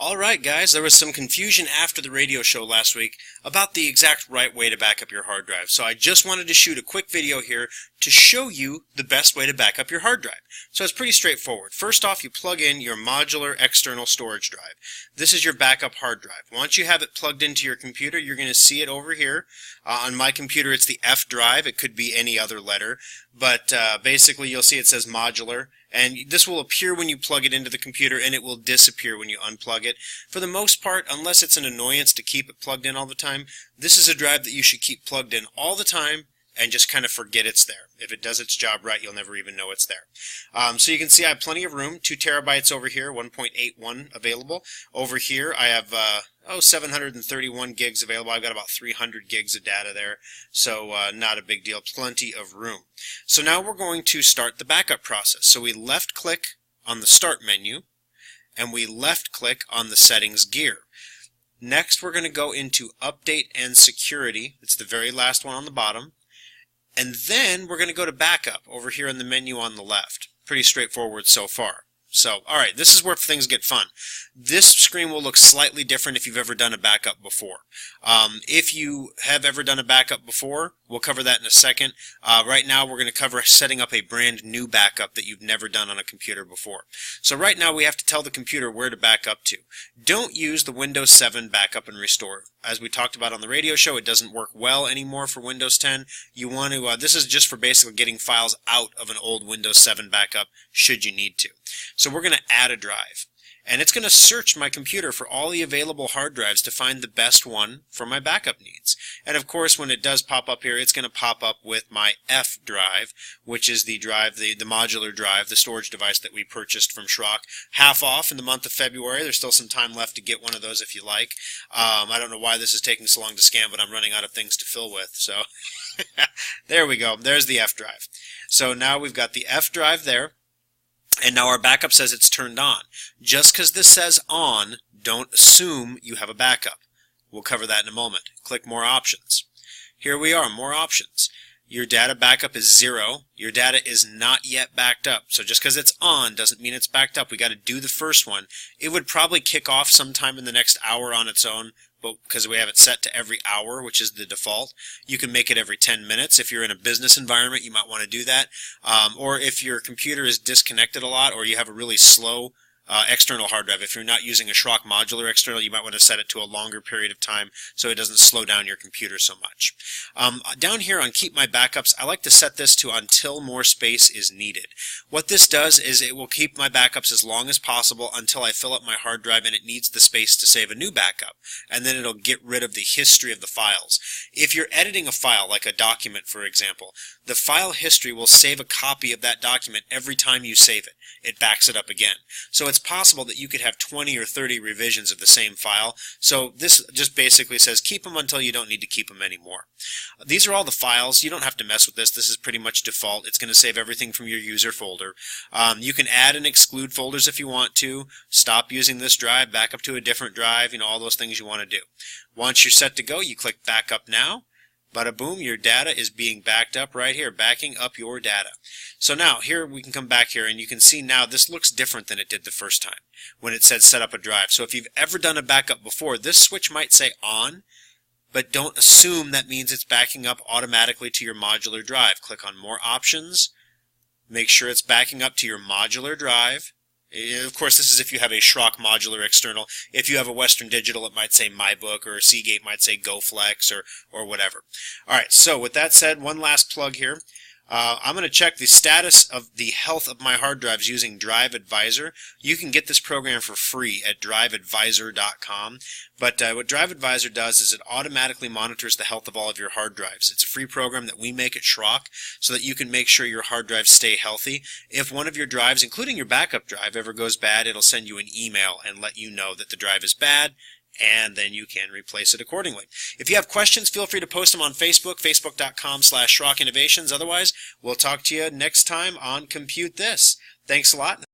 Alright guys, there was some confusion after the radio show last week about the exact right way to back up your hard drive. So I just wanted to shoot a quick video here to show you the best way to back up your hard drive. So it's pretty straightforward. First off, you plug in your modular external storage drive. This is your backup hard drive. Once you have it plugged into your computer, you're going to see it over here. On my computer it's the F drive. It could be any other letter, but basically you'll see it says modular. And this will appear when you plug it into the computer, and it will disappear when you unplug it. For the most part, unless it's an annoyance to keep it plugged in all the time, this is a drive that you should keep plugged in all the time and just kind of forget it's there. If it does its job right, you'll never even know it's there. So you can see I have plenty of room, 2 terabytes over here, 1.81 available. Over here I have 731 gigs available. I've got about 300 gigs of data there, so not a big deal, plenty of room. So now we're going to start the backup process. So we left click on the start menu and we left click on the settings gear. Next we're going to go into update and security. It's the very last one on the bottom. And then we're going to go to backup over here in the menu on the left. Pretty straightforward so far. So, alright, this is where things get fun. This screen will look slightly different if you've ever done a backup before. If you have ever done a backup before, we'll cover that in a second. Right now we're going to cover setting up a brand new backup that you've never done on a computer before. So right now we have to tell the computer where to back up to. Don't use the Windows 7 backup and restore. As we talked about on the radio show, it doesn't work well anymore for Windows 10. You want to, this is just for basically getting files out of an old Windows 7 backup should you need to. So we're going to add a drive. And it's going to search my computer for all the available hard drives to find the best one for my backup needs. And of course, when it does pop up here, it's going to pop up with my F drive, which is the drive, the modular drive, the storage device that we purchased from Schrock. Half off in the month of February. There's still some time left to get one of those if you like. I don't know why this is taking so long to scan, but I'm running out of things to fill with. So there we go. There's the F drive. So now we've got the F drive there. And now our backup says it's turned on. Just because this says on, don't assume you have a backup. We'll cover that in a moment. Click More Options. Here we are, More Options. Your data backup is 0. Your data is not yet backed up. So just because it's on doesn't mean it's backed up. We got to do the first one. It would probably kick off sometime in the next hour on its own, but because we have it set to every hour, which is the default. You can make it every 10 minutes. If you're in a business environment, you might want to do that. Or if your computer is disconnected a lot, or you have a really slow external hard drive. If you're not using a Schrock modular external, you might want to set it to a longer period of time so it doesn't slow down your computer so much. Down here on Keep My Backups, I like to set this to until more space is needed. What this does is it will keep my backups as long as possible until I fill up my hard drive and it needs the space to save a new backup. And then it'll get rid of the history of the files. If you're editing a file, like a document for example, the file history will save a copy of that document every time you save it. It backs it up again. So it's possible that you could have 20 or 30 revisions of the same file. So this just basically says keep them until you don't need to keep them anymore. These are all the files. You don't have to mess with this. This is pretty much default. It's going to save everything from your user folder. You can add and exclude folders if you want to. Stop using this drive, back up to a different drive, all those things you want to do. Once you're set to go, you click Backup Now. Bada boom, your data is being backed up right here, backing up your data. So now, here we can come back here and you can see now this looks different than it did the first time when it said set up a drive. So if you've ever done a backup before, this switch might say on, but don't assume that means it's backing up automatically to your modular drive. Click on More Options, make sure it's backing up to your modular drive. Of course, this is if you have a Schrock modular external. If you have a Western Digital, it might say MyBook, or a Seagate might say GoFlex, or whatever. All right, so with that said, one last plug here. I'm going to check the status of the health of my hard drives using Drive Advisor. You can get this program for free at driveadvisor.com. But what Drive Advisor does is it automatically monitors the health of all of your hard drives. It's a free program that we make at Schrock so that you can make sure your hard drives stay healthy. If one of your drives, including your backup drive, ever goes bad, it'll send you an email and let you know that the drive is bad, and then you can replace it accordingly. If you have questions, feel free to post them on Facebook, facebook.com/SchrockInnovations. Otherwise, we'll talk to you next time on Compute This. Thanks a lot.